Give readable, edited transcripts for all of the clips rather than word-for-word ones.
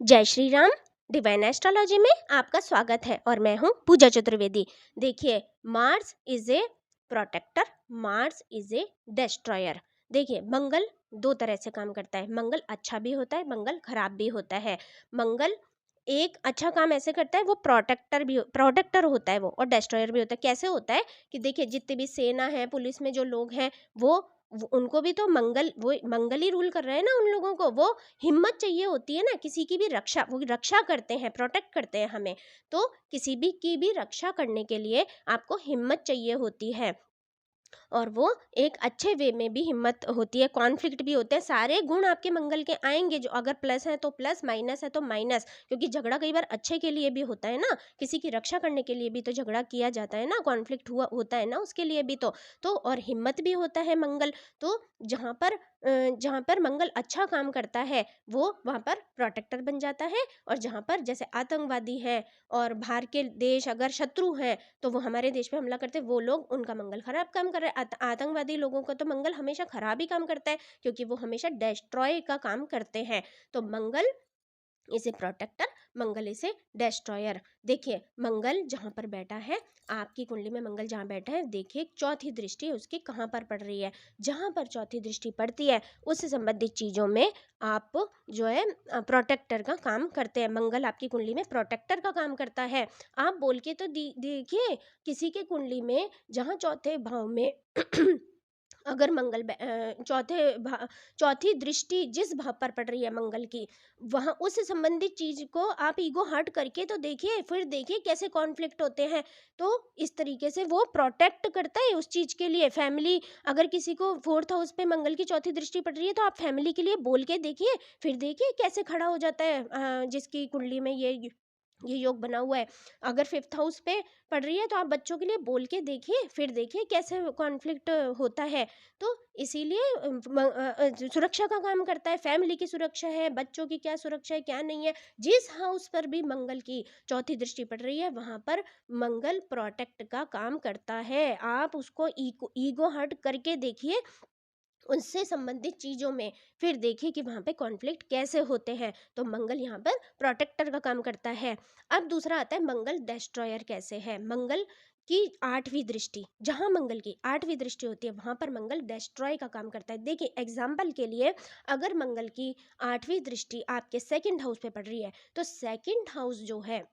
जय Shri Ram. Divine astrology में आपका स्वागत है और मैं हूं पूजा चतुर्वेदी। देखिए, Mars is a protector, Mars is a destroyer. देखिए, मंगल दो तरह से काम करता है। मंगल अच्छा भी होता है, मंगल खराब भी होता है। मंगल एक अच्छा काम ऐसे करता है, वो प्रोटेक्टर होता है वो, और डिस्ट्रॉयर भी होता है। कैसे होता है कि देखिए, जितनी भी सेना है, पुलिस में जो लोग हैं, उनको भी तो मंगल ही रूल कर रहे हैं ना। उन लोगों को वो हिम्मत चाहिए होती है ना, किसी की भी रक्षा, वो रक्षा करते हैं, प्रोटेक्ट करते हैं हमें। तो किसी भी की भी रक्षा करने के लिए आपको हिम्मत चाहिए होती है, और वो एक अच्छे वे में भी हिम्मत होती है। कॉन्फ्लिक्ट भी होते हैं, सारे गुण आपके मंगल के आएंगे। जो अगर प्लस है तो प्लस, माइनस है तो माइनस, क्योंकि झगड़ा कई बार अच्छे के लिए भी होता है ना, किसी की रक्षा करने के लिए भी तो झगड़ा किया जाता है ना, कॉन्फ्लिक्ट हुआ होता है ना, उसके लिए भी तो और हिम्मत भी होता है मंगल। तो जहाँ पर मंगल अच्छा काम करता है, वो वहाँ पर प्रोटेक्टर बन जाता है। और जहाँ पर जैसे आतंकवादी है और बाहर के देश अगर शत्रु हैं, तो वो हमारे देश पे हमला करते हैं, वो लोग, उनका मंगल खराब काम कर रहे हैं। आतंकवादी लोगों का तो मंगल हमेशा खराब ही काम करता है, क्योंकि वो हमेशा डिस्ट्रॉय का काम करते हैं। तो मंगल इसे प्रोटेक्टर, मंगल इसे डिस्ट्रॉयर। देखिए, मंगल जहाँ पर बैठा है, आपकी कुंडली में मंगल जहाँ बैठा है, देखिए चौथी दृष्टि उसकी कहाँ पर पड़ रही है। जहाँ पर चौथी दृष्टि पड़ती है, उससे संबंधित चीज़ों में आप जो है प्रोटेक्टर का काम करते हैं। मंगल आपकी कुंडली में प्रोटेक्टर का काम करता है। आप बोल के तो देखिए, किसी के कुंडली में जहाँ चौथे भाव में अगर चौथी दृष्टि जिस भाव पर पड़ रही है मंगल की, वहाँ उस संबंधित चीज को आप ईगो हर्ट करके तो देखिए, फिर देखिए कैसे कॉन्फ्लिक्ट होते हैं। तो इस तरीके से वो प्रोटेक्ट करता है उस चीज के लिए। फैमिली, अगर किसी को फोर्थ हाउस पे मंगल की चौथी दृष्टि पड़ रही है, तो आप फैमिली के लिए बोल के देखिए, फिर देखिए कैसे खड़ा हो जाता है। जिसकी कुंडली में ये योग बना हुआ है, अगर फिफ्थ हाउस पे पड़ रही है, तो आप बच्चों के लिए बोल के देखिए, फिर देखिए कैसे कॉन्फ्लिक्ट होता है। तो इसीलिए सुरक्षा का काम करता है, फैमिली की सुरक्षा है, बच्चों की क्या सुरक्षा है, क्या नहीं है। जिस हाउस पर भी मंगल की चौथी दृष्टि पड़ रही है, वहां पर मंगल प्रोटेक्ट का काम करता है। आप उसको ईगो हर्ट करके देखिए उससे संबंधित चीजों में, फिर देखिए कि वहां पे कॉन्फ्लिक्ट कैसे होते हैं। तो मंगल यहाँ पर प्रोटेक्टर का काम करता है। अब दूसरा आता है मंगल डिस्ट्रॉयर कैसे है। मंगल की आठवीं दृष्टि, जहां मंगल की आठवीं दृष्टि होती है, वहां पर मंगल डिस्ट्रॉय का काम करता है। देखिए, एग्जाम्पल के लिए, अगर मंगल की आठवीं दृष्टि आपके सेकंड हाउस पे पड़ रही है, तो सेकंड हाउस जो है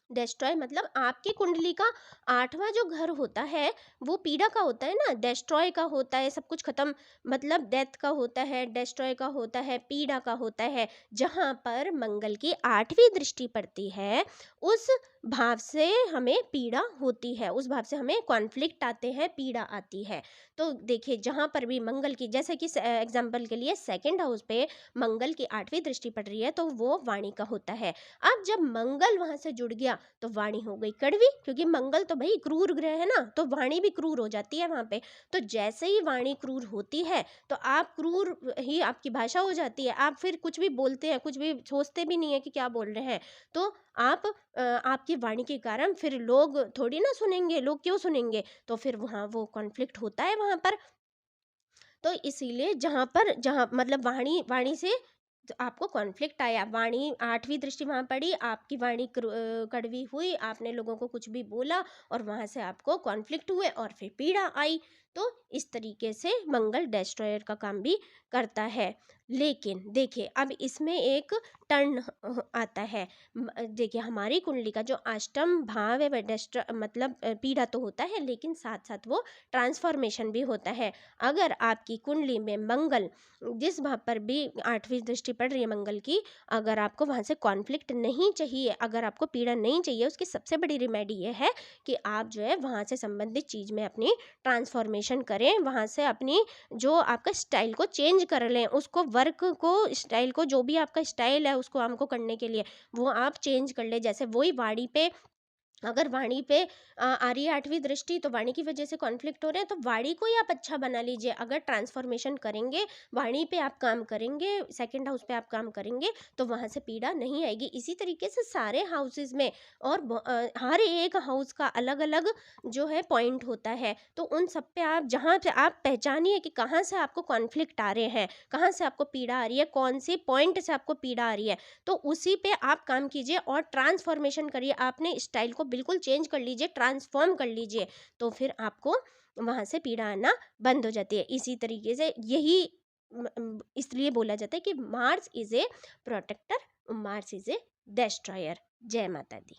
डिस्ट्रॉय मतलब आपकी कुंडली का आठवां जो घर होता है, वो पीड़ा का होता है ना, डिस्ट्रॉय का होता है, सब कुछ खत्म, मतलब डेथ का होता है, डिस्ट्रॉय का होता है, पीड़ा का होता है। जहां पर मंगल की आठवीं दृष्टि पड़ती है, उस भाव से हमें पीड़ा होती है, उस भाव से हमें कॉन्फ्लिक्ट आते हैं, पीड़ा आती है। तो देखिए, जहां पर भी मंगल की, जैसे कि एग्जाम्पल के लिए सेकंड हाउस पे मंगल की आठवीं दृष्टि पड़ रही है, तो वो वाणी का होता है। अब जब मंगल वहां से जुड़ गया, तो वाणी हो गई कड़वी, क्योंकि मंगल तो भाई क्रूर ग्रह है ना, तो वाणी भी क्रूर हो जाती है वहां पे। तो जैसे ही वाणी क्रूर होती है, तो आप क्रूर ही आपकी भाषा हो जाती है। आप फिर कुछ भी बोलते हैं, कुछ भी सोचते भी नहीं है कि क्या बोल रहे हैं। तो आपकी वाणी के कारण फिर लोग थोड़ी ना सुनेंगे, लोग क्यों सुनेंगे। तो फिर वहाँ वो कॉन्फ्लिक्ट होता है वहां पर। तो इसीलिए जहाँ मतलब वाणी वाणी से तो आपको कॉन्फ्लिक्ट आया, वाणी आठवीं दृष्टि वहां पड़ी, आपकी वाणी कड़वी हुई, आपने लोगों को कुछ भी बोला, और वहां से आपको कॉन्फ्लिक्ट हुए और फिर पीड़ा आई। तो इस तरीके से मंगल डिस्ट्रॉयर का काम भी करता है। लेकिन देखिए, अब इसमें एक टर्न आता है। देखिए, हमारी कुंडली का जो अष्टम भाव है, वह मतलब पीड़ा तो होता है, लेकिन साथ साथ वो ट्रांसफॉर्मेशन भी होता है। अगर आपकी कुंडली में मंगल जिस भाव पर भी आठवीं दृष्टि पड़ रही है मंगल की, अगर आपको वहां से कॉन्फ्लिक्ट नहीं चाहिए, अगर आपको पीड़ा नहीं चाहिए, उसकी सबसे बड़ी रिमेडी ये है कि आप जो है वहां से संबंधित चीज में अपनी ट्रांसफॉर्मेशन करें, वहां से अपनी जो आपका स्टाइल को चेंज कर लें, उसको वर्क को, स्टाइल को, जो भी आपका स्टाइल है उसको हमको करने के लिए, वो आप चेंज कर ले। जैसे वही वाणी पे अगर वाणी पे आ रही है 8वीं दृष्टि, तो वाणी की वजह से कॉन्फ्लिक्ट हो रहे हैं, तो वाणी को ही आप अच्छा बना लीजिए। अगर ट्रांसफॉर्मेशन करेंगे, वाणी पे आप काम करेंगे, सेकंड हाउस पे आप काम करेंगे, तो वहाँ से पीड़ा नहीं आएगी। इसी तरीके से सारे हाउसेज़ में और हर एक हाउस का अलग-अलग जो है पॉइंट होता है, तो उन सब पे आप जहाँ पे आप पहचानिए कि कहाँ से आपको कॉन्फ्लिक्ट आ रहे हैं, कहाँ से आपको पीड़ा आ रही है, कौन से पॉइंट से आपको पीड़ा आ रही है, तो उसी पे आप काम कीजिए और ट्रांसफॉर्मेशन करिए। आपने स्टाइल को बिल्कुल चेंज कर लीजिए, ट्रांसफॉर्म कर लीजिए, तो फिर आपको वहाँ से पीड़ा आना बंद हो जाती है। इसी तरीके से यही इसलिए बोला जाता है कि Mars is a protector, Mars is a destroyer. जय माता दी।